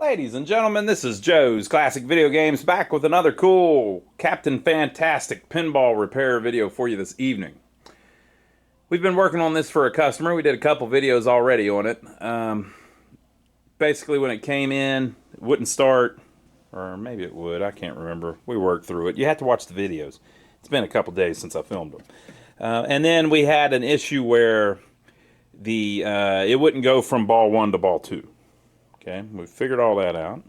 Ladies and gentlemen, this is Joe's Classic Video Games back with another cool Captain Fantastic pinball repair video for you this evening. We've been working on this for a customer. We did a couple videos already on it. Basically, when it came in, it wouldn't start, or maybe it would. I can't remember. We worked through it. You have to watch the videos. It's been a couple days since I filmed them. And then we had an issue where it wouldn't go from ball 1 to ball 2. Okay, we figured all that out.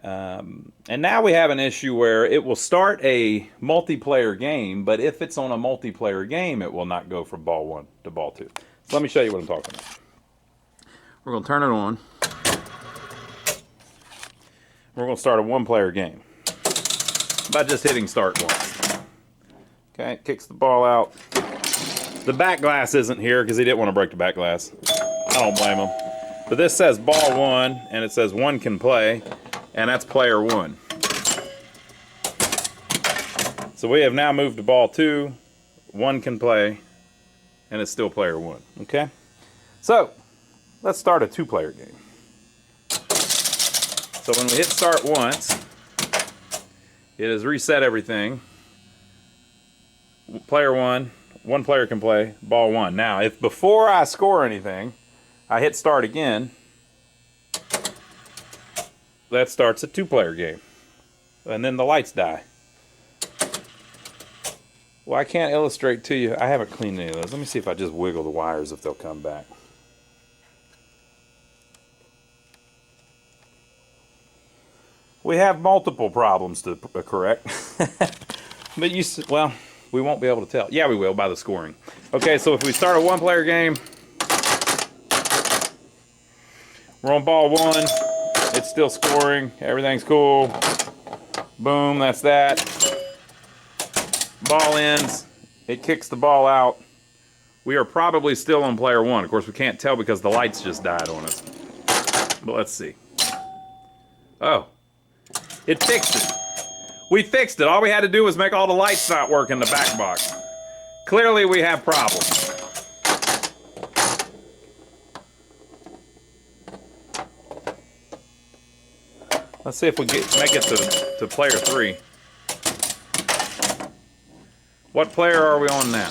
And now we have an issue where it will start a multiplayer game, but if it's on a multiplayer game, it will not go from ball 1 to ball 2. So let me show you what I'm talking about. We're going to turn it on. We're going to start a one-player game by just hitting start once. Okay, it kicks the ball out. The back glass isn't here because he didn't want to break the back glass. I don't blame him. But this says ball 1, and it says 1 can play, and that's player 1. So we have now moved to ball 2, 1 can play, and it's still player 1. Okay? So, let's start a two-player game. So when we hit start once, it has reset everything. Player 1, 1 player can play, ball 1. Now, if before I score anything, I hit start again, that starts a two-player game. And then the lights die. Well, I can't illustrate to you. I haven't cleaned any of those. Let me see if I just wiggle the wires if they'll come back. We have multiple problems to correct. But well, we won't be able to tell. Yeah, we will by the scoring. Okay, so if we start a one-player game, we're on ball 1. It's still scoring. Everything's cool. Boom, that's that. Ball ends. It kicks the ball out. We are probably still on player 1. Of course, we can't tell because the lights just died on us. But let's see. Oh. It fixed it. We fixed it. All we had to do was make all the lights not work in the back box. Clearly, we have problems. Let's see if we make it to player 3. What player are we on now?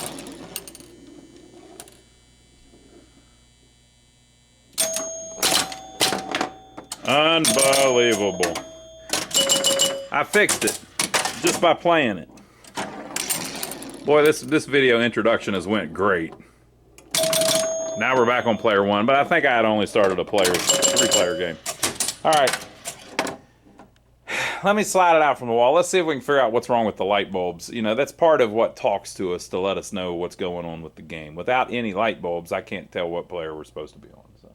Unbelievable. I fixed it just by playing it. Boy, this video introduction has went great. Now we're back on player 1, but I think I had only started a three-player game. All right. Let me slide it out from the wall. Let's see if we can figure out what's wrong with the light bulbs. You know, that's part of what talks to us to let us know what's going on with the game. Without any light bulbs, I can't tell what player we're supposed to be on. So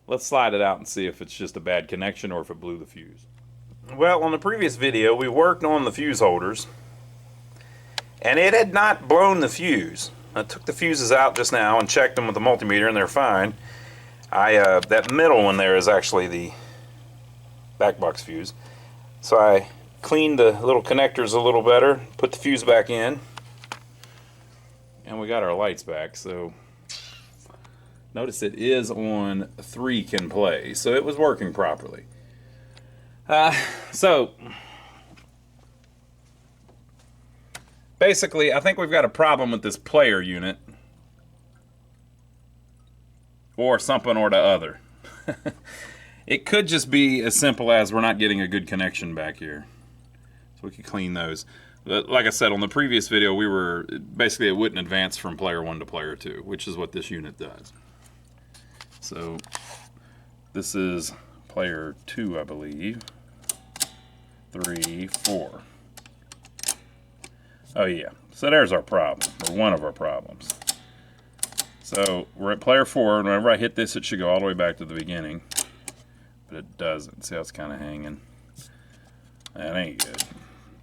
let's slide it out and see if it's just a bad connection or if it blew the fuse. Well, on the previous video, we worked on the fuse holders, and it had not blown the fuse. I took the fuses out just now and checked them with the multimeter, and they're fine. That middle one there is actually the Backbox fuse. So I cleaned the little connectors a little better, put the fuse back in, and we got our lights back. So notice it is on 3 can play, so it was working properly. So basically, I think we've got a problem with this player unit, or something or the other. It could just be as simple as we're not getting a good connection back here. So we could clean those. But like I said, on the previous video, basically it wouldn't advance from player 1 to player 2, which is what this unit does. So this is player 2, I believe. 3, 4. Oh yeah, so there's our problem, or one of our problems. So we're at player 4, and whenever I hit this, it should go all the way back to the beginning. But it doesn't. See how it's kind of hanging? That ain't good.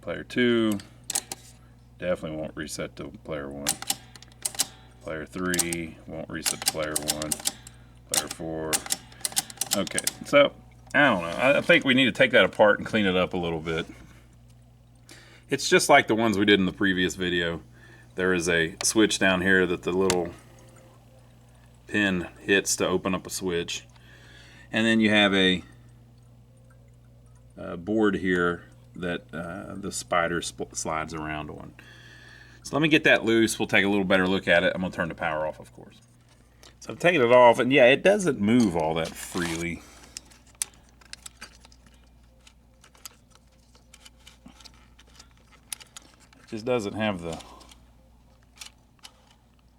Player 2 definitely won't reset to player 1. Player 3 won't reset to player 1. Player 4. Okay, so I don't know. I think we need to take that apart and clean it up a little bit. It's just like the ones we did in the previous video. There is a switch down here that the little pin hits to open up a switch. And then you have a board here that the spider slides around on. So let me get that loose. We'll take a little better look at it. I'm going to turn the power off, of course. So I've taken it off, and yeah, it doesn't move all that freely. It just doesn't have the...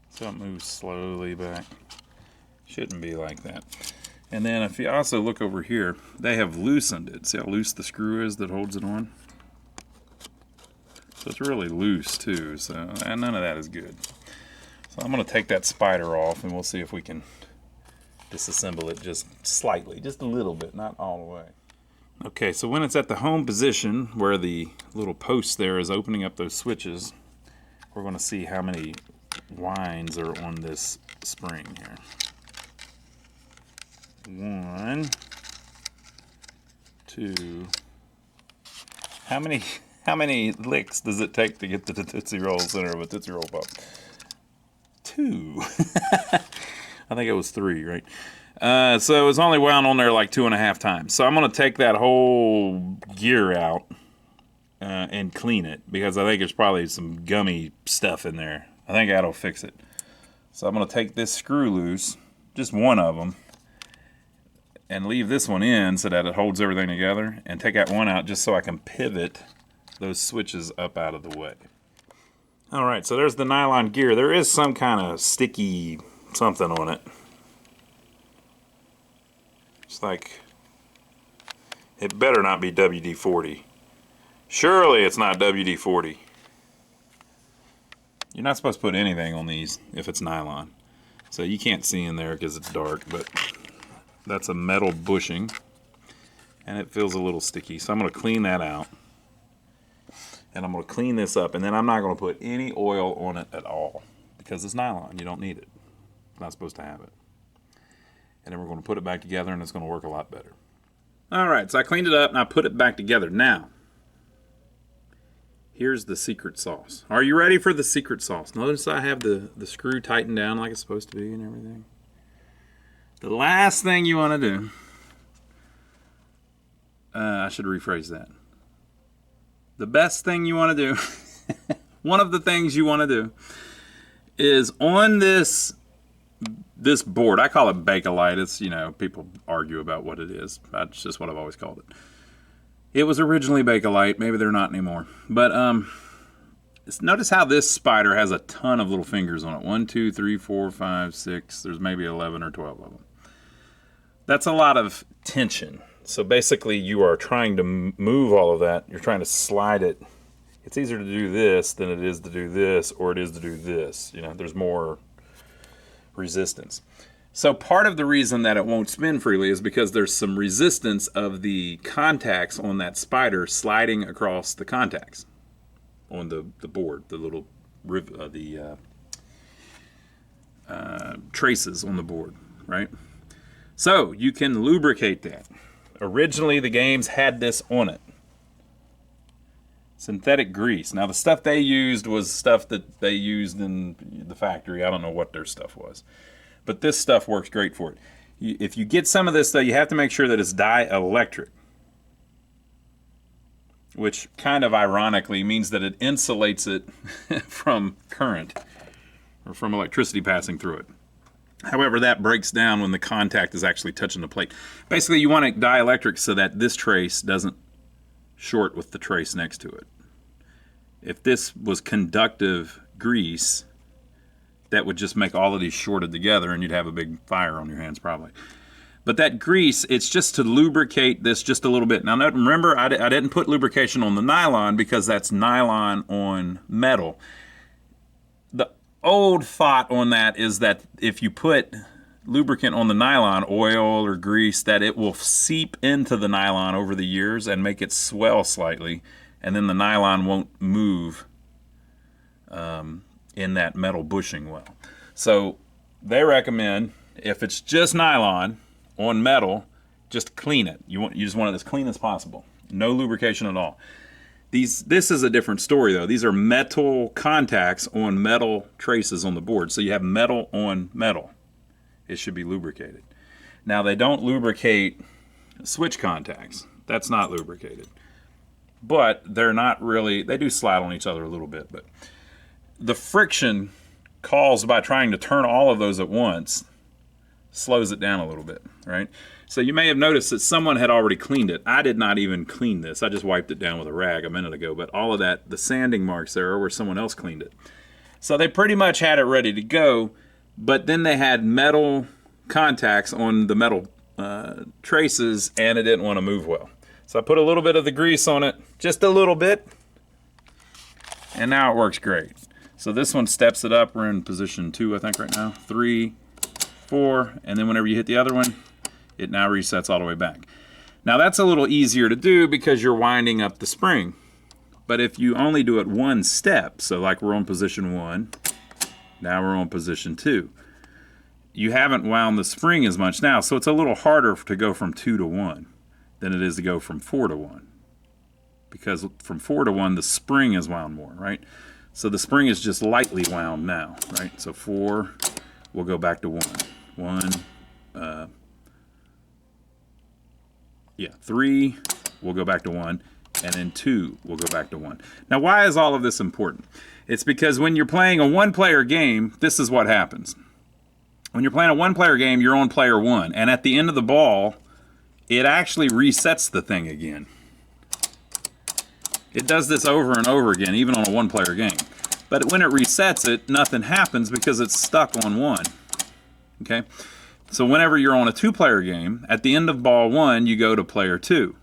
So it moves slowly back. Shouldn't be like that. And then if you also look over here, they have loosened it. See how loose the screw is that holds it on? So it's really loose too, so and none of that is good. So I'm going to take that spider off and we'll see if we can disassemble it just slightly, just a little bit, not all the way. Okay, so when it's at the home position where the little post there is opening up those switches, we're going to see how many winds are on this spring here. 1, 2. How many licks does it take to get to the Tootsie Roll center of a Tootsie Roll Pop? 2. I think it was 3, right? So it's only wound on there like 2.5 times. So I'm going to take that whole gear out and clean it because I think there's probably some gummy stuff in there. I think that'll fix it. So I'm going to take this screw loose, just one of them, and leave this one in so that it holds everything together, and take that one out just so I can pivot those switches up out of the way. Alright, so there's the nylon gear. There is some kind of sticky something on it. It's like, it better not be WD-40. Surely it's not WD-40. You're not supposed to put anything on these if it's nylon. So you can't see in there because it's dark, but that's a metal bushing, and it feels a little sticky. So I'm going to clean that out, and I'm going to clean this up, and then I'm not going to put any oil on it at all because it's nylon. You don't need it. You're not supposed to have it. And then we're going to put it back together, and it's going to work a lot better. All right, so I cleaned it up, and I put it back together. Now, here's the secret sauce. Are you ready for the secret sauce? Notice I have the screw tightened down like it's supposed to be and everything. The last thing you want to do, I should rephrase that. The best thing you want to do, one of the things you want to do, is on this board. I call it Bakelite. It's, people argue about what it is. That's just what I've always called it. It was originally Bakelite. Maybe they're not anymore. But notice how this spider has a ton of little fingers on it. 1, 2, 3, 4, 5, 6. There's maybe 11 or 12 of them. That's a lot of tension. So basically you are trying to move all of that. You're trying to slide it. It's easier to do this than it is to do this, or it is to do this. There's more resistance. So part of the reason that it won't spin freely is because there's some resistance of the contacts on that spider sliding across the contacts on the board, the little traces on the board, right? So you can lubricate that. Originally the games had this on it. Synthetic grease. Now the stuff they used was stuff that they used in the factory. I don't know what their stuff was. But this stuff works great for it. If you get some of this, though, you have to make sure that it's dielectric, which kind of ironically means that it insulates it from current or from electricity passing through it. However, that breaks down when the contact is actually touching the plate. Basically, you want it dielectric so that this trace doesn't short with the trace next to it. If this was conductive grease, that would just make all of these shorted together and you'd have a big fire on your hands probably. But that grease, it's just to lubricate this just a little bit. Now remember, I didn't put lubrication on the nylon because that's nylon on metal. The old thought on that is that if you put lubricant on the nylon, oil or grease, that it will seep into the nylon over the years and make it swell slightly, and then the nylon won't move in that metal bushing well. So they recommend, if it's just nylon on metal, just clean it. You just want it as clean as possible. No lubrication at all. This is a different story though. These are metal contacts on metal traces on the board. So you have metal on metal. It should be lubricated. Now they don't lubricate switch contacts. That's not lubricated. But they're not really, they do slide on each other a little bit, but the friction caused by trying to turn all of those at once slows it down a little bit, right? So you may have noticed that someone had already cleaned it. I did not even clean this. I just wiped it down with a rag a minute ago, but all of that, the sanding marks there are where someone else cleaned it. So they pretty much had it ready to go, but then they had metal contacts on the metal traces, and it didn't want to move well. So I put a little bit of the grease on it, just a little bit, and now it works great. So this one steps it up. We're in position 2, I think, right now. 3, 4, and then whenever you hit the other one, it now resets all the way back. Now that's a little easier to do because you're winding up the spring. But if you only do it one step, so like we're on position 1, now we're on position 2, you haven't wound the spring as much now, so it's a little harder to go from 2 to 1 than it is to go from 4 to 1. Because from 4 to 1, the spring is wound more, right? So the spring is just lightly wound now, right? So 4, we'll go back to 1. 3, we'll go back to 1. And then 2, we'll go back to 1. Now, why is all of this important? It's because when you're playing a one-player game, this is what happens. When you're playing a one-player game, you're on player 1. And at the end of the ball, it actually resets the thing again. It does this over and over again, even on a one-player game. But when it resets it, nothing happens because it's stuck on 1. Okay? So whenever you're on a 2-player game, at the end of ball 1, you go to player 2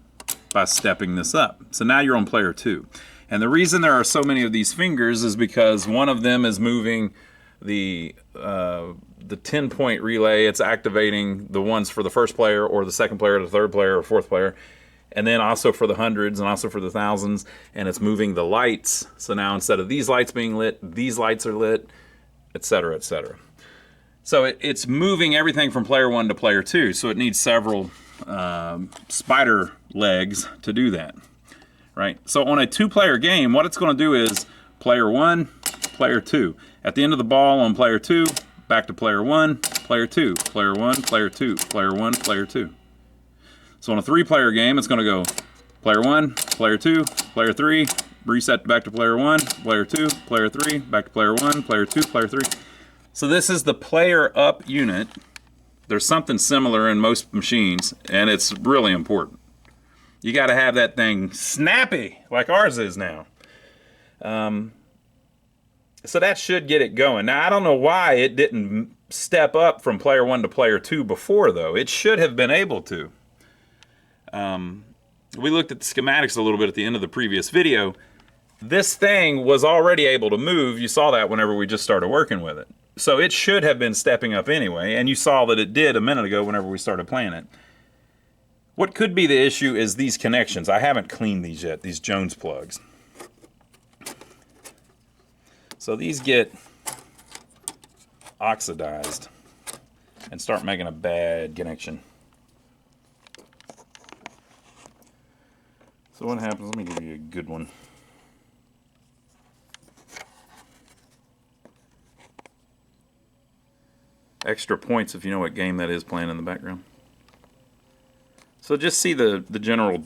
by stepping this up. So now you're on player 2. And the reason there are so many of these fingers is because one of them is moving the 10-point relay. It's activating the ones for the first player or the second player, the third player, or fourth player. And then also for the hundreds and also for the thousands. And it's moving the lights. So now instead of these lights being lit, these lights are lit, etc., etc. So it's moving everything from player 1 to player 2. So it needs several spider legs to do that, right? So on a 2-player game, what it's going to do is player 1, player 2. At the end of the ball on player 2, back to player 1, player 2, player 1, player 2, player 1, player 2. So on a 3-player game, it's going to go player 1, player 2, player 3, reset back to player 1, player 2, player 3, back to player 1, player 2, player 3. So this is the player up unit. There's something similar in most machines, and it's really important. You got to have that thing snappy, like ours is now. So that should get it going. Now, I don't know why it didn't step up from player 1 to player 2 before, though. It should have been able to. We looked at the schematics a little bit at the end of the previous video. This thing was already able to move. You saw that whenever we just started working with it. So it should have been stepping up anyway, and you saw that it did a minute ago whenever we started playing it. What could be the issue is these connections. I haven't cleaned these yet, these Jones plugs. So these get oxidized and start making a bad connection. So what happens, let me give you a good one. Extra points if you know what game that is playing in the background. So just see the general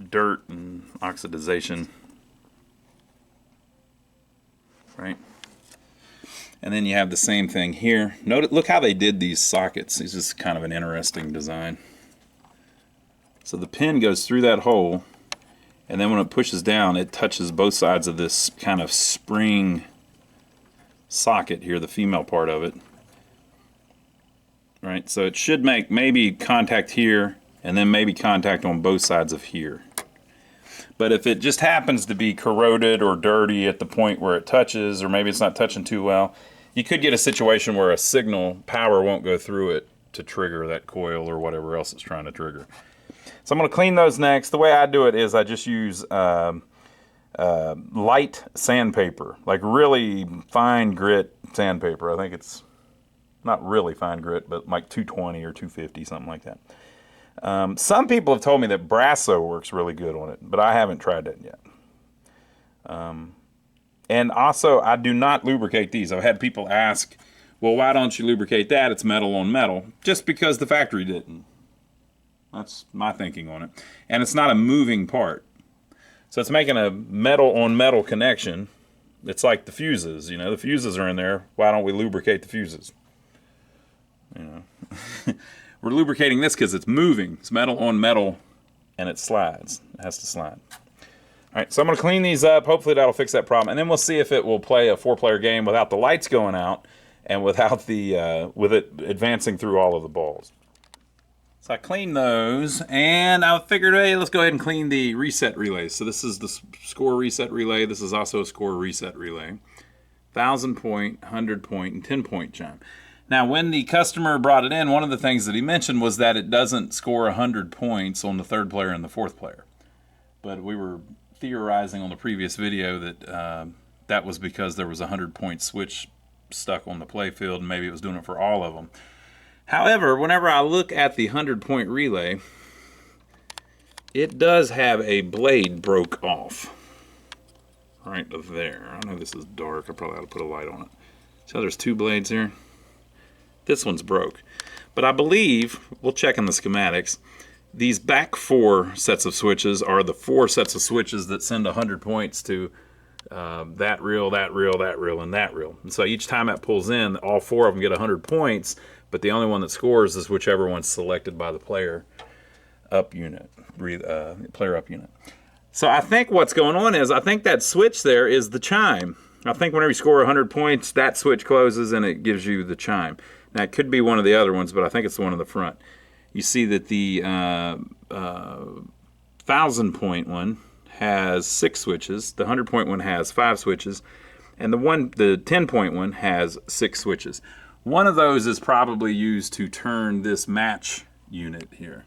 dirt and oxidization, right? And then you have the same thing here. Look how they did these sockets. It's just kind of an interesting design. So the pin goes through that hole, and then when it pushes down, it touches both sides of this kind of spring socket here, the female part of it. Right, so it should make maybe contact here, and then maybe contact on both sides of here. But if it just happens to be corroded or dirty at the point where it touches, or maybe it's not touching too well, you could get a situation where a signal power won't go through it to trigger that coil or whatever else it's trying to trigger. So I'm going to clean those next. The way I do it is I just use light sandpaper, like really fine grit sandpaper. I think it's not really fine grit, but like 220 or 250, something like that. Some people have told me that Brasso works really good on it, but I haven't tried that yet. And also, I do not lubricate these. I've had people ask, well, why don't you lubricate that? It's metal on metal. Just because the factory didn't. That's my thinking on it. And it's not a moving part. So it's making a metal-on-metal connection. It's like the fuses, you know. The fuses are in there. Why don't we lubricate the fuses? You know. We're lubricating this because it's moving. It's metal on metal, and it slides. It has to slide. All right, so I'm going to clean these up. Hopefully that'll fix that problem. And then we'll see if it will play a 4-player game without the lights going out and without the with it advancing through all of the balls. So I cleaned those, and I figured, hey, let's go ahead and clean the reset relays. So this is the score reset relay. This is also a score reset relay. 1,000-point, 100-point, and 10-point chime. Now, when the customer brought it in, one of the things that he mentioned was that it doesn't score 100 points on the 3rd player and the 4th player. But we were theorizing on the previous video that that was because there was a 100-point switch stuck on the play field, and maybe it was doing it for all of them. However, whenever I look at the 100-point relay, it does have a blade broke off. Right there. I know this is dark. I probably ought to put a light on it. So there's 2 blades here. This one's broke. But I believe, we'll check in the schematics, these back 4 sets of switches are the 4 sets of switches that send 100 points to that reel, that reel, that reel, and that reel. And so each time that pulls in, all 4 of them get 100 points, but the only one that scores is whichever one's selected by the player up unit, player up unit. So I think what's going on is, I think that switch there is the chime. I think whenever you score 100 points, that switch closes and it gives you the chime. Now, it could be one of the other ones, but I think it's the one in the front. You see that the 1,000-point one has 6 switches. The 100-point one has 5 switches. And the 10-point one has 6 switches. One of those is probably used to turn this match unit here.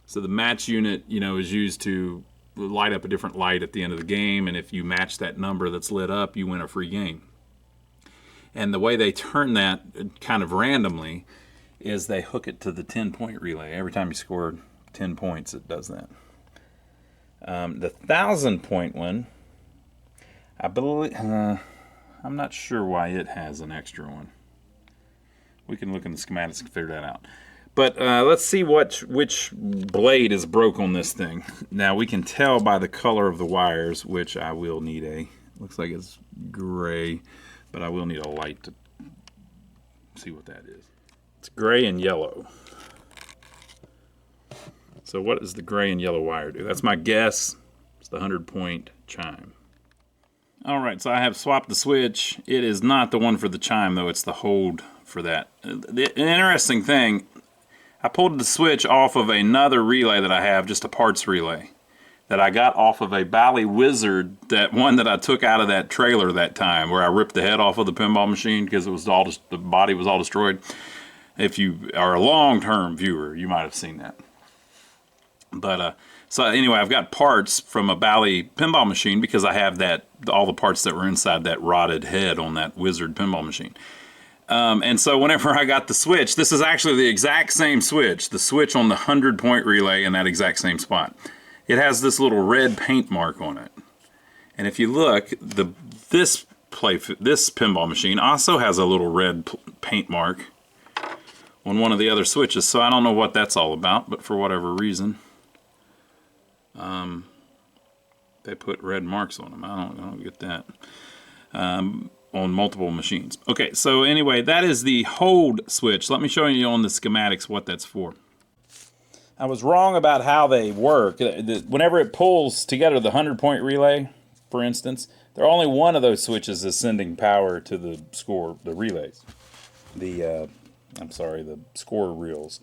So the match unit, you know, is used to light up a different light at the end of the game, and if you match that number that's lit up, you win a free game. And the way they turn that kind of randomly is they hook it to the 10-point relay. Every time you score 10 points, it does that. The 1,000-point one, I believe, I'm not sure why it has an extra one. We can look in the schematics and figure that out. But let's see which blade is broke on this thing. Now, we can tell by the color of the wires, which I will need looks like it's gray, but I will need a light to see what that is. It's gray and yellow. So what does the gray and yellow wire do? That's my guess. It's the 100-point chime. All right, so I have swapped the switch. It is not the one for the chime, though. It's the hold for that. The interesting thing, I pulled the switch off of another relay that I have, just a parts relay, that I got off of a Bally Wizard, that one that I took out of that trailer that time, where I ripped the head off of the pinball machine because it was all the body was all destroyed. If you are a long-term viewer, you might have seen that. But so anyway, I've got parts from a Bally pinball machine because I have all the parts that were inside that rotted head on that Wizard pinball machine. And so whenever I got the switch, this is actually the exact same switch, the switch on the 100-point relay in that exact same spot. It has this little red paint mark on it. And if you look, this pinball machine also has a little red paint mark on one of the other switches. So I don't know what that's all about, but for whatever reason, they put red marks on them. I don't get that. On multiple machines. Okay, so anyway, that is the hold switch. Let me show you on the schematics what that's for. I was wrong about how they work. Whenever it pulls together the 100-point relay, for instance, there are only one of those switches is sending power to the relays. The score reels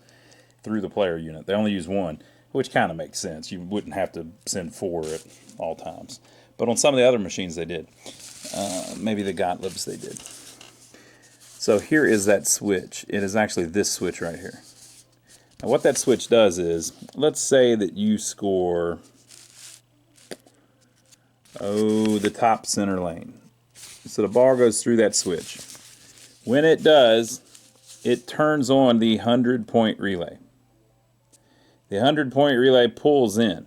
through the player unit. They only use one, which kind of makes sense. You wouldn't have to send 4 at all times. But on some of the other machines they did. Maybe the Gottliebs they did. So here is that switch. It is actually this switch right here. Now what that switch does is, let's say that you score, the top center lane. So the ball goes through that switch. When it does, it turns on the 100-point relay. The 100-point relay pulls in.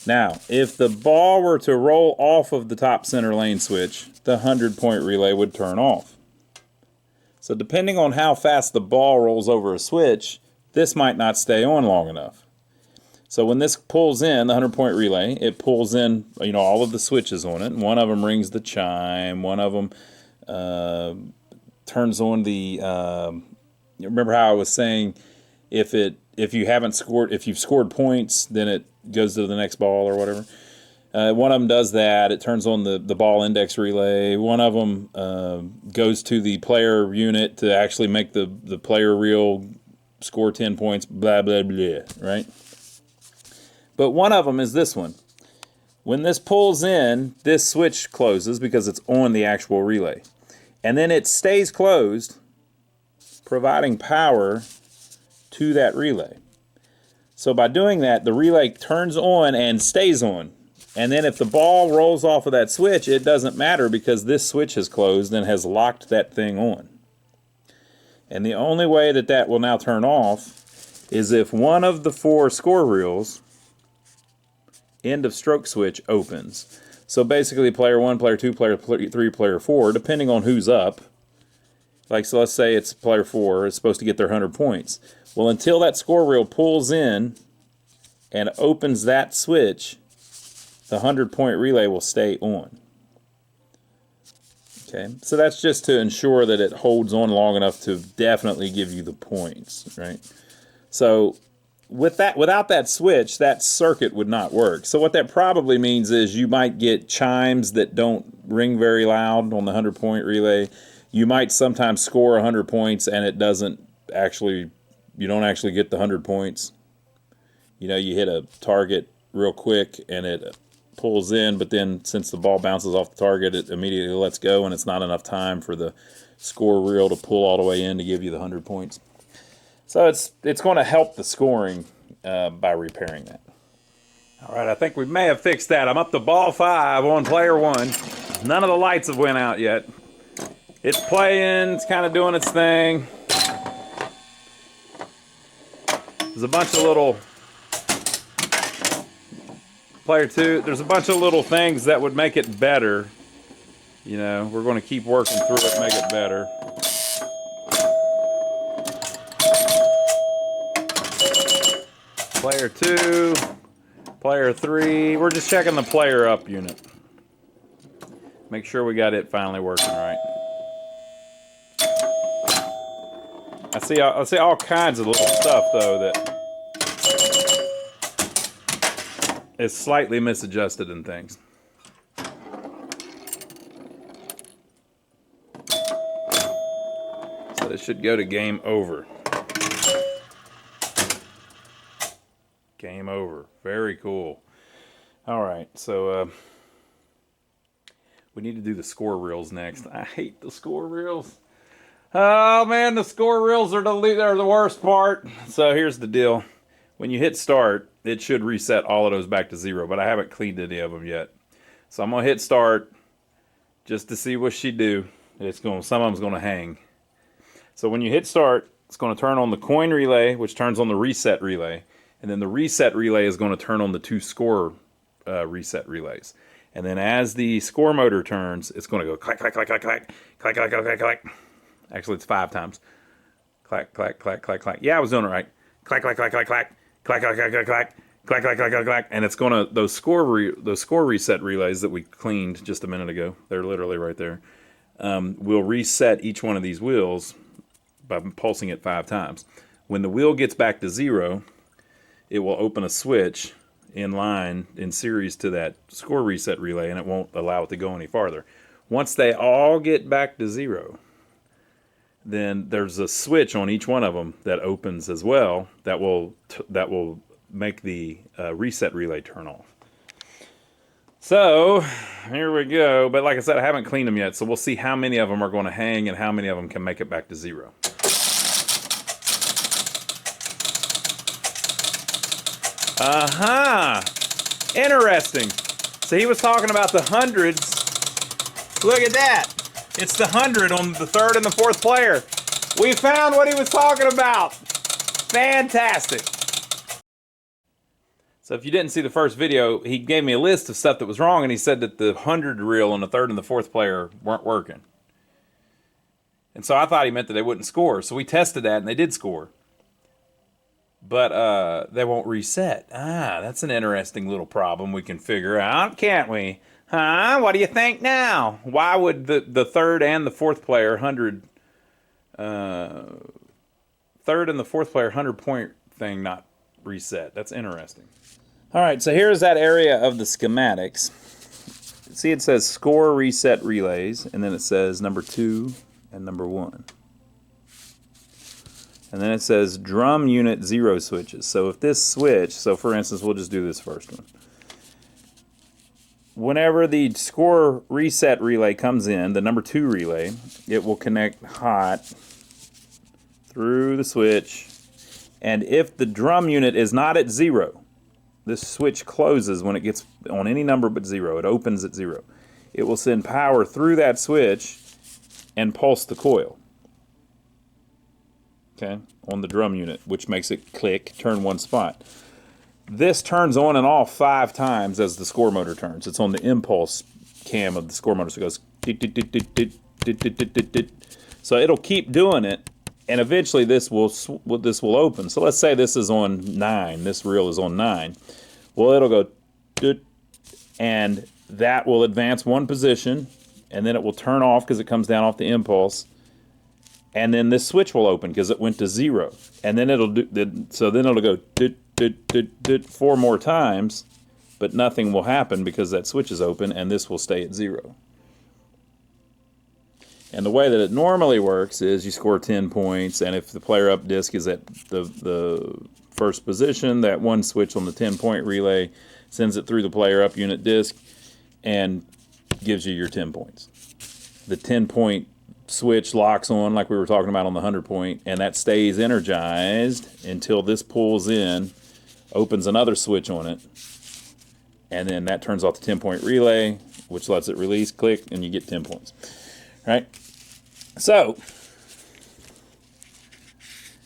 Now, if the ball were to roll off of the top center lane switch, the 100-point relay would turn off. So depending on how fast the ball rolls over a switch, this might not stay on long enough. So when this pulls in the 100-point relay, it pulls in, you know, all of the switches on it. And one of them rings the chime. One of them turns on the. Remember how I was saying, if you've scored points, then it goes to the next ball or whatever. One of them does that. It turns on the ball index relay. One of them goes to the player unit to actually make the player reel score 10 points. Blah blah blah. Right. But one of them is this one. When this pulls in, this switch closes because it's on the actual relay. And then it stays closed, providing power to that relay. So by doing that, the relay turns on and stays on. And then if the ball rolls off of that switch, it doesn't matter because this switch has closed and has locked that thing on. And the only way that that will now turn off is if one of the 4 score reels end of stroke switch opens. So basically player 1, player 2, player 3, player 4, depending on who's up. Like, so let's say it's player 4 is supposed to get their 100 points. Well, until that score reel pulls in and opens that switch, the 100-point relay will stay on. Okay, so that's just to ensure that it holds on long enough to definitely give you the points, right? So without that switch, that circuit would not work. So what that probably means is you might get chimes that don't ring very loud on the 100-point relay. You might sometimes score 100 points and it doesn't actually, you don't actually get the 100 points. You know, you hit a target real quick and it pulls in, but then since the ball bounces off the target, it immediately lets go and it's not enough time for the score reel to pull all the way in to give you the 100 points. So it's going to help the scoring by repairing that. All right, I think we may have fixed that. I'm up to ball 5 on player 1. None of the lights have went out yet. It's playing, it's kind of doing its thing. There's a bunch of little... Player 2, there's a bunch of little things that would make it better. You know, we're going to keep working through it, make it better. Player 2, player 3. We're just checking the player up unit. Make sure we got it finally working right. I see all kinds of little stuff though that is slightly misadjusted in things. So it should go to game over. Game over. Very cool. All right, so we need to do the score reels next. I hate the score reels. Oh man, the score reels are the worst part. So here's the deal. When you hit start, it should reset all of those back to 0, but I haven't cleaned any of them yet. So I'm going to hit start just to see what she do. Some of them's going to hang. So when you hit start, it's going to turn on the coin relay, which turns on the reset relay. And then the reset relay is going to turn on the 2 score reset relays. And then as the score motor turns, it's going to go clack, clack, clack, clack, clack, clack, clack, clack, clack, clack. Actually, it's 5 times. Clack, clack, clack, clack, clack. Yeah, I was doing it right. Clack, clack, clack, clack, clack. Clack, clack, clack, clack, clack. Clack, clack, clack, clack, clack. And it's going to, those score reset relays that we cleaned just a minute ago, they're literally right there, will reset each one of these wheels by pulsing it 5 times. When the wheel gets back to 0, it will open a switch in line, in series to that score reset relay, and it won't allow it to go any farther. Once they all get back to 0, then there's a switch on each one of them that opens as well that will make the reset relay turn off. So here we go. But like I said, I haven't cleaned them yet, so we'll see how many of them are going to hang and how many of them can make it back to 0. Interesting. So he was talking about the hundreds. Look at that. It's the 100 on the 3rd and the 4th player. We found what he was talking about. Fantastic. So if you didn't see the first video, he gave me a list of stuff that was wrong, and he said that the 100 reel on the 3rd and the 4th player weren't working. And so I thought he meant that they wouldn't score. So we tested that, and they did score. but they won't reset. Ah, that's an interesting little problem we can figure out, can't we? Huh? What do you think now? Why would the third and the fourth player 100 thing not reset? That's interesting. All right, so here's that area of the schematics. See, it says score reset relays, and then it says number 2 and number 1. And then it says drum unit 0 switches. So if this switch, so for instance, we'll just do this first one. Whenever the score reset relay comes in, the number 2 relay, it will connect hot through the switch. And if the drum unit is not at 0, this switch closes when it gets on any number but 0. It opens at 0. It will send power through that switch and pulse the coil. Okay, on the drum unit, which makes it click, turn one spot. This turns on and off 5 times as the score motor turns. It's on the impulse cam of the score motor, so it goes dit, dit, dit, dit, dit, dit, dit, dit, dit, dit. So it'll keep doing it, and eventually this will open. So let's say this is on 9. This reel is on 9. Well, it'll go dit, and that will advance one position, and then it will turn off because it comes down off the impulse. And then this switch will open because it went to 0. And then it'll do, so then it'll go dit, dit, dit, dit, 4 more times, but nothing will happen because that switch is open and this will stay at 0. And the way that it normally works is you score 10 points, and if the player up disc is at the first position, that one switch on the 10-point relay sends it through the player up unit disc and gives you your 10 points. The 10-point switch locks on like we were talking about on the 100-point, and that stays energized until this pulls in, opens another switch on it, and then that turns off the 10-point relay, which lets it release, click, and you get 10 points. Right? So,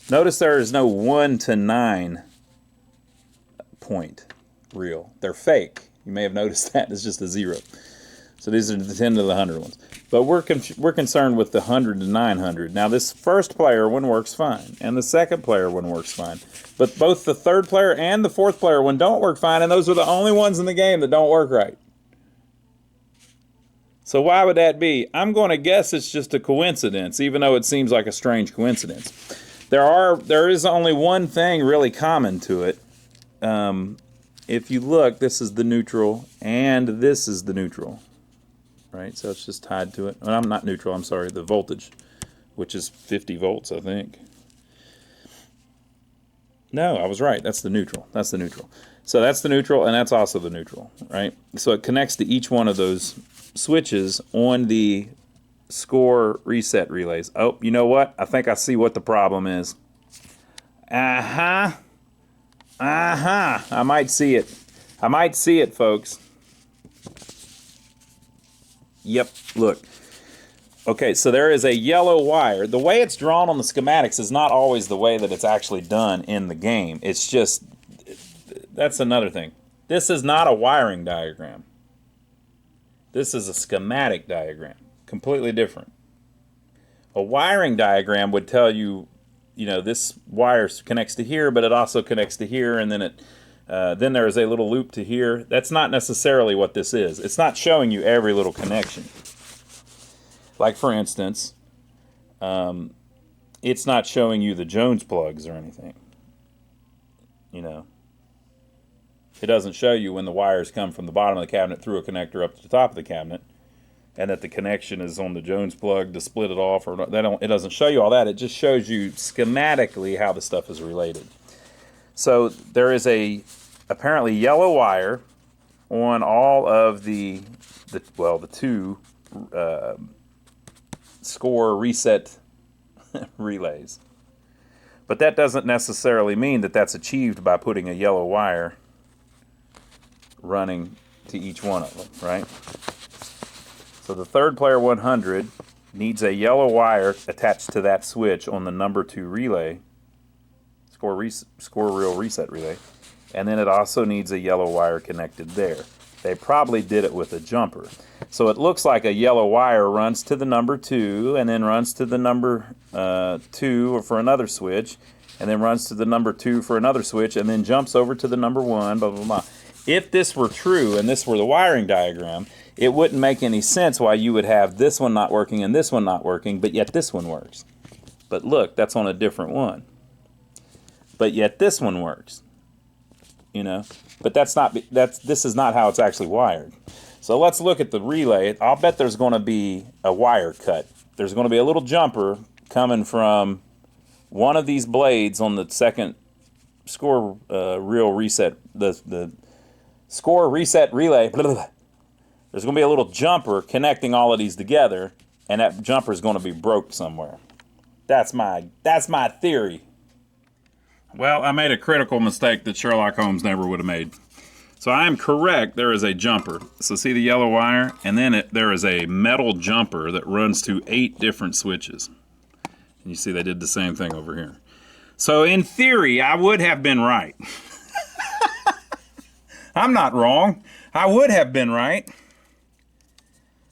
notice there is no 1 to 9 point reel. They're fake. You may have noticed that. It's just a 0. So these are the 10 to the 100 ones. But we're concerned with the 100 to 900. Now this first player one works fine, and the second player one works fine. But both the third player and the fourth player one don't work fine, and those are the only ones in the game that don't work right. So why would that be? I'm going to guess it's just a coincidence, even though it seems like a strange coincidence. There is only one thing really common to it. If you look, this is the neutral, and this is the neutral. Right, so it's just tied to it. Well, I'm not neutral, I'm sorry, the voltage, which is 50 volts, I think. No, I was right, that's the neutral. That's the neutral. So that's the neutral, and that's also the neutral, right? So it connects to each one of those switches on the score reset relays. Oh, you know what? I think I see what the problem is. I might see it. I might see it, folks. Yep, look. Okay, so there is a yellow wire. The way it's drawn on the schematics is not always the way that it's actually done in the game. It's just, that's another thing. This is not a wiring diagram. This is a schematic diagram. Completely different. A wiring diagram would tell you, you know, this wire connects to here, but it also connects to here, and then then there is a little loop to here. That's not necessarily what this is. It's not showing you every little connection. Like, for instance, it's not showing you the Jones plugs or anything. You know, it doesn't show you when the wires come from the bottom of the cabinet through a connector up to the top of the cabinet, and that the connection is on the Jones plug to split it off. Or it doesn't show you all that. It just shows you schematically how the stuff is related. So there is a apparently yellow wire on all of the two score reset relays. But that doesn't necessarily mean that that's achieved by putting a yellow wire running to each one of them, right? So the third player 100 needs a yellow wire attached to that switch on the number 2 relay, score reel reset relay, and then it also needs a yellow wire connected there. They probably did it with a jumper. So it looks like a yellow wire runs to the number 2 and then runs to the number 2 for another switch, and then runs to the number 2 for another switch, and then jumps over to the number 1, blah, blah, blah. If this were true, and this were the wiring diagram, it wouldn't make any sense why you would have this one not working and this one not working, but yet this one works. But look, that's on a different one. But yet this one works. You know? But this is not how it's actually wired. So let's look at the relay. I'll bet there's going to be a wire cut. There's going to be a little jumper coming from one of these blades on the second score reel reset, the score reset relay. Blah, blah, blah. There's going to be a little jumper connecting all of these together, and that jumper is going to be broke somewhere. That's my theory. Well, I made a critical mistake that Sherlock Holmes never would have made. So I am correct, there is a jumper. So see the yellow wire? And then there is a metal jumper that runs to 8 different switches. And you see they did the same thing over here. So in theory, I would have been right. I'm not wrong. I would have been right.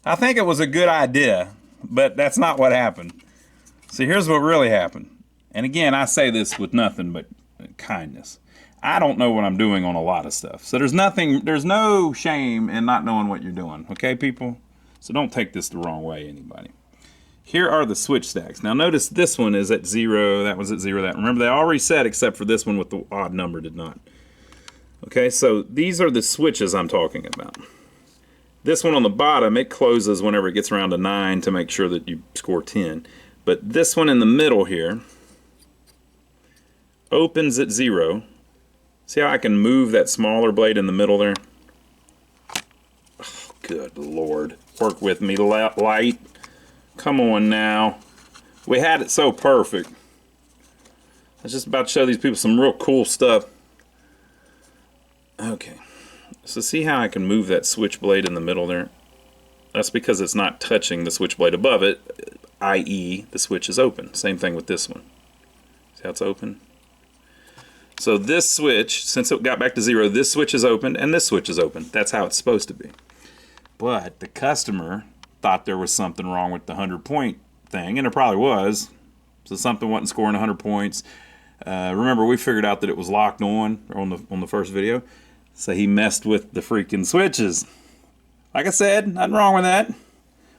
I think it was a good idea, but that's not what happened. See, here's what really happened. And again, I say this with nothing but kindness. I don't know what I'm doing on a lot of stuff. So there's no shame in not knowing what you're doing. Okay, people? So don't take this the wrong way, anybody. Here are the switch stacks. Now notice this one is at 0, that was at 0, that. Remember, they all reset except for this one with the odd number did not. Okay, so these are the switches I'm talking about. This one on the bottom, it closes whenever it gets around to 9 to make sure that you score 10. But this one in the middle here opens at 0. See how I can move that smaller blade in the middle there? Oh, good Lord. Work with me, light. Come on now. We had it so perfect. I was just about to show these people some real cool stuff. Okay. So see how I can move that switchblade in the middle there? That's because it's not touching the switchblade above it, i.e. the switch is open. Same thing with this one. See how it's open? So this switch, since it got back to 0, this switch is open and this switch is open. That's how it's supposed to be. But the customer thought there was something wrong with the 100-point thing, and there probably was. So something wasn't scoring 100 points. Remember, we figured out that it was locked on the first video. So he messed with the freaking switches. Like I said, nothing wrong with that.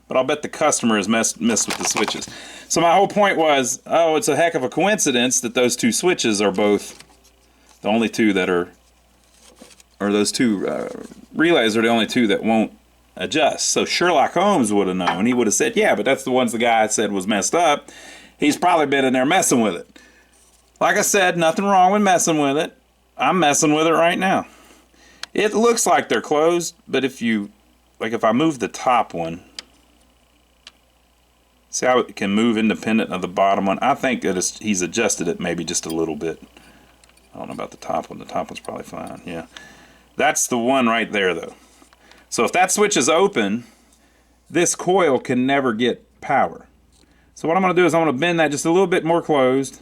But I'll bet the customer has messed with the switches. So my whole point was, oh, it's a heck of a coincidence that those two switches are both the only two that are, or those two relays are the only two that won't adjust. So Sherlock Holmes would have known. He would have said, yeah, but that's the ones the guy said was messed up. He's probably been in there messing with it. Like I said, nothing wrong with messing with it. I'm messing with it right now. It looks like they're closed, but if I move the top one, see how it can move independent of the bottom one? I think that he's adjusted it maybe just a little bit. I don't know about the top one. The top one's probably fine, yeah. That's the one right there, though. So if that switch is open, this coil can never get power. So what I'm going to do is I'm going to bend that just a little bit more closed.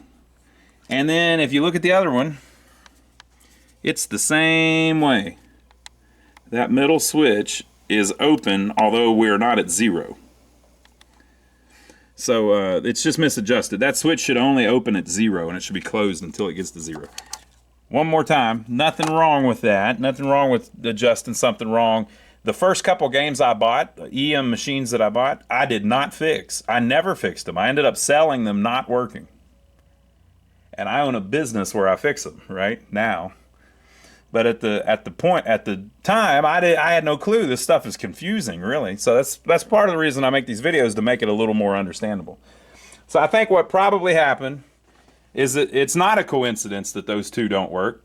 And then if you look at the other one, it's the same way. That middle switch is open, although we're not at 0. So it's just misadjusted. That switch should only open at 0, and it should be closed until it gets to 0. One more time, nothing wrong with that. Nothing wrong with adjusting something wrong. The first couple games I bought, EM machines that I bought, I did not fix. I never fixed them. I ended up selling them not working. And I own a business where I fix them right now. But at the time, I had no clue. This stuff is confusing, really. So that's part of the reason I make these videos, to make it a little more understandable. So I think what probably happened is that it's not a coincidence that those two don't work.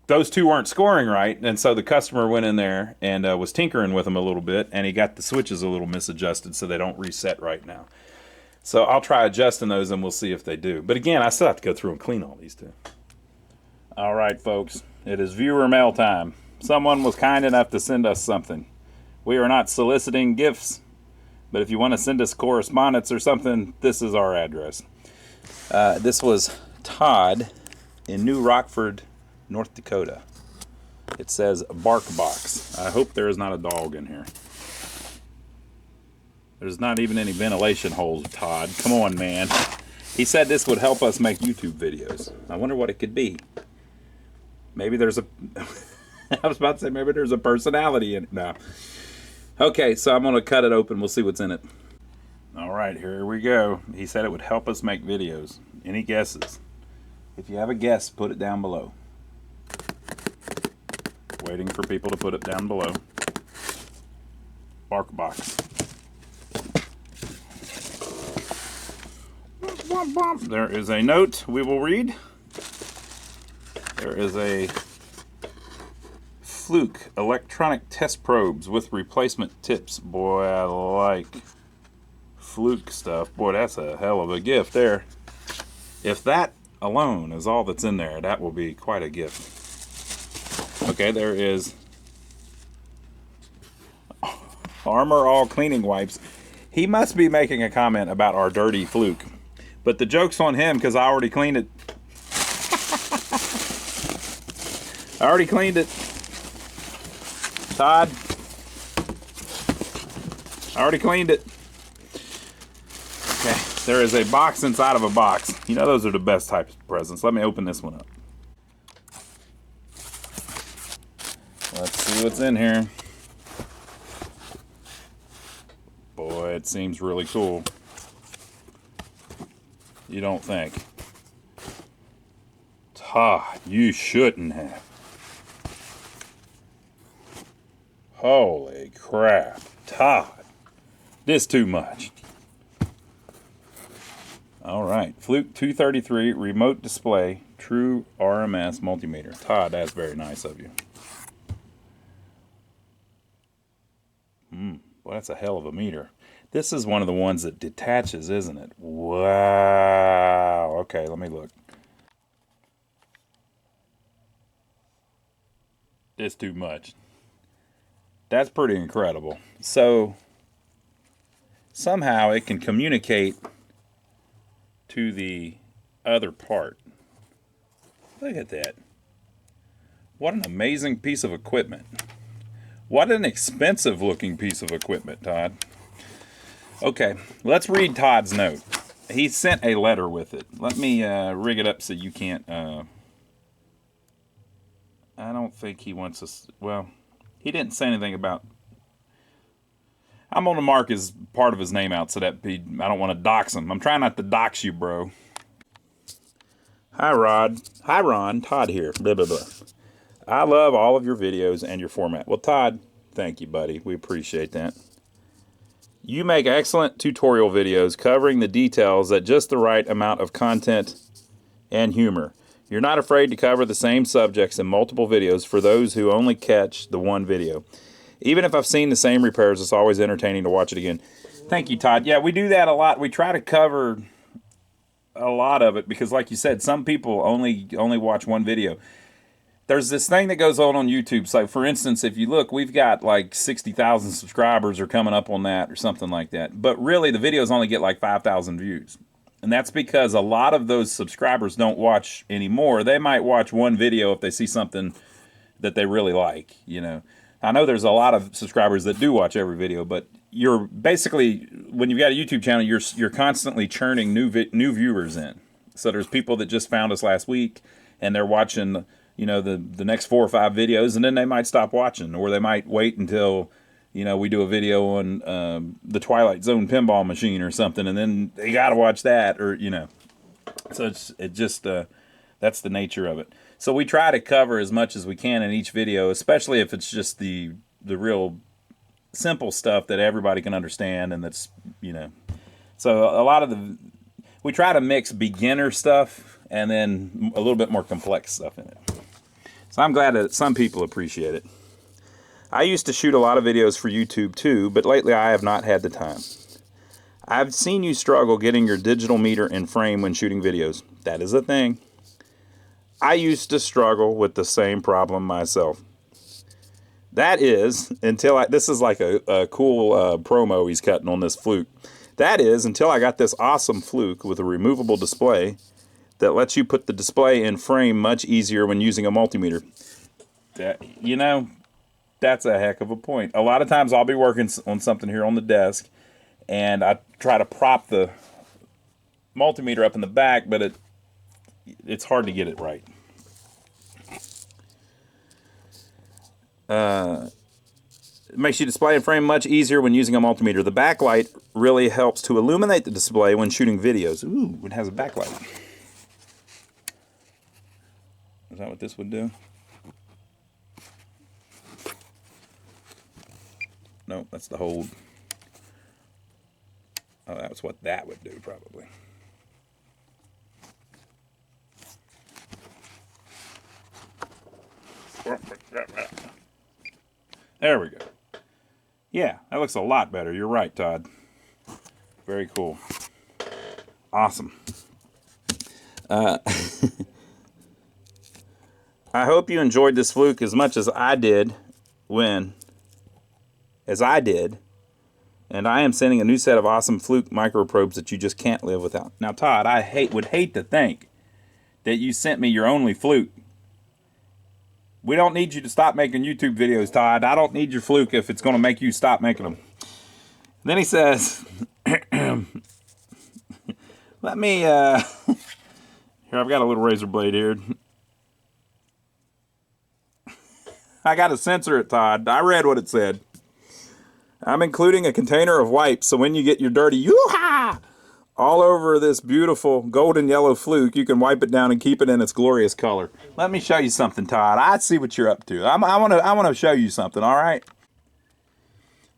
Those two weren't scoring right, and so the customer went in there and was tinkering with them a little bit, and he got the switches a little misadjusted so they don't reset right now. So I'll try adjusting those, and we'll see if they do. But again, I still have to go through and clean all these too. All right, folks. It is viewer mail time. Someone was kind enough to send us something. We are not soliciting gifts, but if you want to send us correspondence or something, this is our address. This was Todd in New Rockford, North Dakota. It says Backbox. I hope there is not a dog in here. There's not even any ventilation holes, Todd. Come on, man. He said this would help us make YouTube videos. I wonder what it could be. Maybe there's a... I was about to say maybe there's a personality in it now. Okay, so I'm going to cut it open. We'll see what's in it. All right, here we go. He said it would help us make videos. Any guesses? If you have a guess, put it down below. Waiting for people to put it down below. Backbox. There is a note we will read. There is a Fluke electronic test probes with replacement tips. Boy, I like Fluke stuff. Boy, that's a hell of a gift there. If that alone is all that's in there, that will be quite a gift. Okay, there is Armor All cleaning wipes. He must be making a comment about our dirty Fluke. But the joke's on him because I already cleaned it. I already cleaned it. Todd. I already cleaned it. Okay, there is a box inside of a box. You know those are the best types of presents. Let me open this one up. Let's see what's in here. Boy, it seems really cool. You don't think? Todd, you shouldn't have. Holy crap. Todd, this too much. Alright, Fluke 233 remote display, true RMS multimeter. Todd, that's very nice of you. Well, that's a hell of a meter. This is one of the ones that detaches, isn't it? Wow. Okay, let me look. It's too much. That's pretty incredible. So, somehow it can communicate to the other part. Look at that. What an amazing piece of equipment. What an expensive looking piece of equipment, Todd. Okay, let's read Todd's note. He sent a letter with it. Let me rig it up so you can't... I don't think he wants us... Well, he didn't say anything about... I'm going to mark his part of his name out so that I don't want to dox him. I'm trying not to dox you, bro. Hi, Rod. Hi, Ron. Todd here. Blah, blah, blah. I love all of your videos and your format. Well, Todd, thank you, buddy. We appreciate that. You make excellent tutorial videos covering the details at just the right amount of content and humor. You're not afraid to cover the same subjects in multiple videos for those who only catch the one video. Even if I've seen the same repairs, it's always entertaining to watch it again. Thank you, Todd. Yeah, we do that a lot. We try to cover a lot of it because, like you said, some people only watch one video. There's this thing that goes on YouTube. So, for instance, if you look, we've got like 60,000 subscribers or coming up on that or something like that. But really, the videos only get like 5,000 views. And that's because a lot of those subscribers don't watch anymore. They might watch one video if they see something that they really like, you know. I know there's a lot of subscribers that do watch every video, but you're basically, when you've got a YouTube channel, you're constantly churning new viewers in. So there's people that just found us last week, and they're watching, you know, the next 4 or 5 videos, and then they might stop watching, or they might wait until, you know, we do a video on the Twilight Zone pinball machine or something, and then they got to watch that, or, you know. So that's the nature of it. So we try to cover as much as we can in each video, especially if it's just the real simple stuff that everybody can understand, and that's, you know. So a lot of we try to mix beginner stuff and then a little bit more complex stuff in it. So I'm glad that some people appreciate it. I used to shoot a lot of videos for YouTube too, but lately I have not had the time. I've seen you struggle getting your digital meter in frame when shooting videos. That is a thing. I used to struggle with the same problem myself. That is, until this is like a cool promo he's cutting on this Fluke. That is, until I got this awesome Fluke with a removable display that lets you put the display in frame much easier when using a multimeter. That, you know, that's a heck of a point. A lot of times I'll be working on something here on the desk, and I try to prop the multimeter up in the back, but it's hard to get it right. It makes your display and frame much easier when using a multimeter. The backlight really helps to illuminate the display when shooting videos. Ooh, it has a backlight. Is that what this would do? No, that's the hold. Oh, that's what that would do, probably. There we go. Yeah, that looks a lot better. You're right, Todd. Very cool. Awesome. I hope you enjoyed this fluke as much as I did and I am sending a new set of awesome fluke micro probes that you just can't live without. Now, Todd, I would hate to think that you sent me your only fluke. We don't need you to stop making YouTube videos, Todd. I don't need your fluke if it's going to make you stop making them. Then he says, let me, here, I've got a little razor blade here. I got to censor it, Todd. I read what it said. I'm including a container of wipes, so when you get your dirty yoo-ha all over this beautiful golden yellow fluke, you can wipe it down and keep it in its glorious color. Let me show you something, Todd. I see what you're up to. I want to show you something, all right?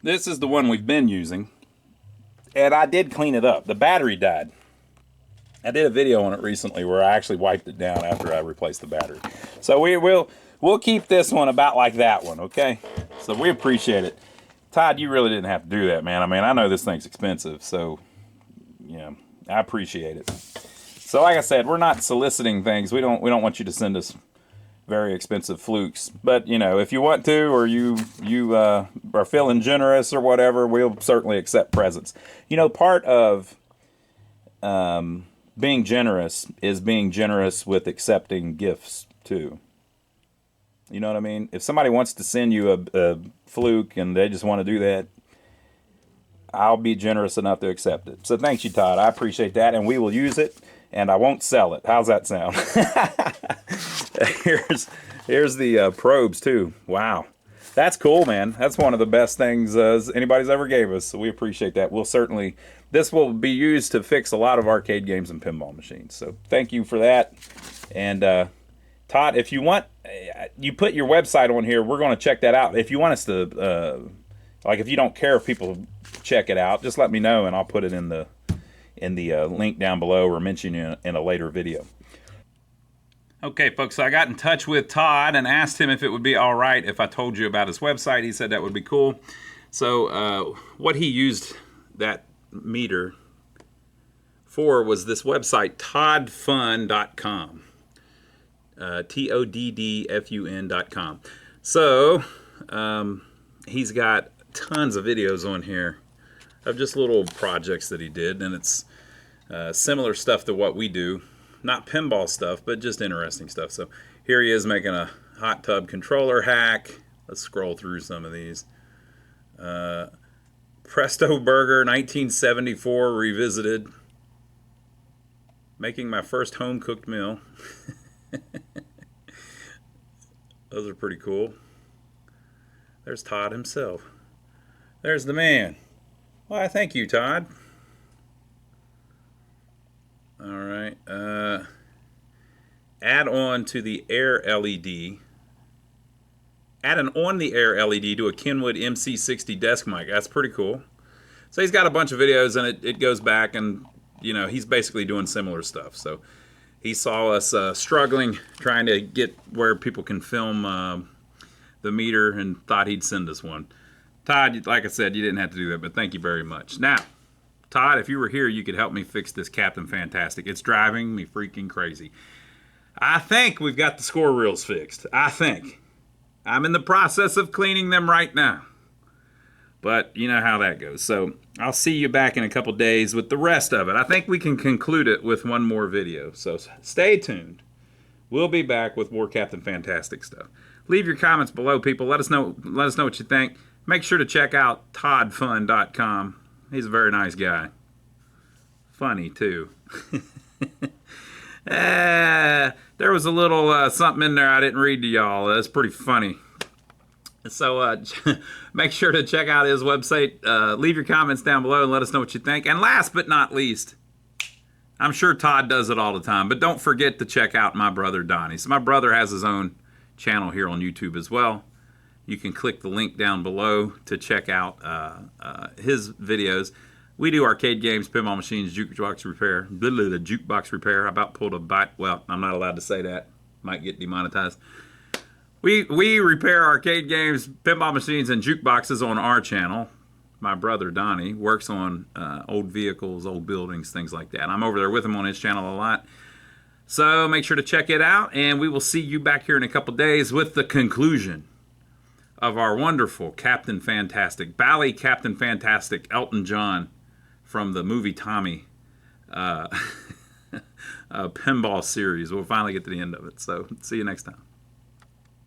This is the one we've been using, and I did clean it up. The battery died. I did a video on it recently where I actually wiped it down after I replaced the battery. So we'll keep this one about like that one, okay? So we appreciate it. Todd, you really didn't have to do that, man. I mean, I know this thing's expensive, so yeah, I appreciate it. So like I said, we're not soliciting things. We don't want you to send us very expensive flukes. But, you know, if you want to, or you are feeling generous or whatever, we'll certainly accept presents. You know, part of being generous is being generous with accepting gifts, too. You know what I mean? If somebody wants to send you a fluke and they just want to do that, I'll be generous enough to accept it. So thanks you, Todd. I appreciate that, and we will use it, and I won't sell it. How's that sound? Here's the probes, too. Wow. That's cool, man. That's one of the best things anybody's ever gave us, so we appreciate that. This will be used to fix a lot of arcade games and pinball machines. So thank you for that. And Todd, if you want, you put your website on here. We're going to check that out. If you want us to, if you don't care if people check it out, just let me know, and I'll put it in the link down below or mention you in a later video. Okay, folks, so I got in touch with Todd and asked him if it would be all right if I told you about his website. He said that would be cool. So what he used that meter for was this website, toddfun.com. TODDFUN.com. So he's got tons of videos on here of just little projects that he did, and it's similar stuff to what we do. Not pinball stuff, but just interesting stuff. So here he is making a hot tub controller hack. Let's scroll through some of these. Presto Burger 1974 revisited. Making my first home cooked meal. Those are pretty cool. There's Todd himself. There's the man. Why, thank you, Todd. All right. Add on to the air LED. Add an on-the-air LED to a Kenwood MC60 desk mic. That's pretty cool. So he's got a bunch of videos, and it goes back, and you know he's basically doing similar stuff. So he saw us struggling, trying to get where people can film the meter, and thought he'd send us one. Todd, like I said, you didn't have to do that, but thank you very much. Now, Todd, if you were here, you could help me fix this Captain Fantastic. It's driving me freaking crazy. I think we've got the score reels fixed. I think. I'm in the process of cleaning them right now. But you know how that goes. So I'll see you back in a couple days with the rest of it. I think we can conclude it with one more video. So stay tuned. We'll be back with more Captain Fantastic stuff. Leave your comments below, people. Let us know what you think. Make sure to check out toddfun.com. He's a very nice guy. Funny, too. There was a little something in there I didn't read to y'all. That's pretty funny. So make sure to check out his website. Leave your comments down below and let us know what you think. And last but not least, I'm sure Todd does it all the time, but don't forget to check out my brother Donnie. So my brother has his own channel here on YouTube as well. You can click the link down below to check out his videos. We do arcade games, pinball machines, jukebox repair. The jukebox repair. I about pulled a bite. Well, I'm not allowed to say that. Might get demonetized. We repair arcade games, pinball machines, and jukeboxes on our channel. My brother Donnie works on old vehicles, old buildings, things like that. I'm over there with him on his channel a lot. So make sure to check it out, and we will see you back here in a couple days with the conclusion of our wonderful Captain Fantastic, Bally Captain Fantastic, Elton John from the movie Tommy pinball series. We'll finally get to the end of it. So see you next time.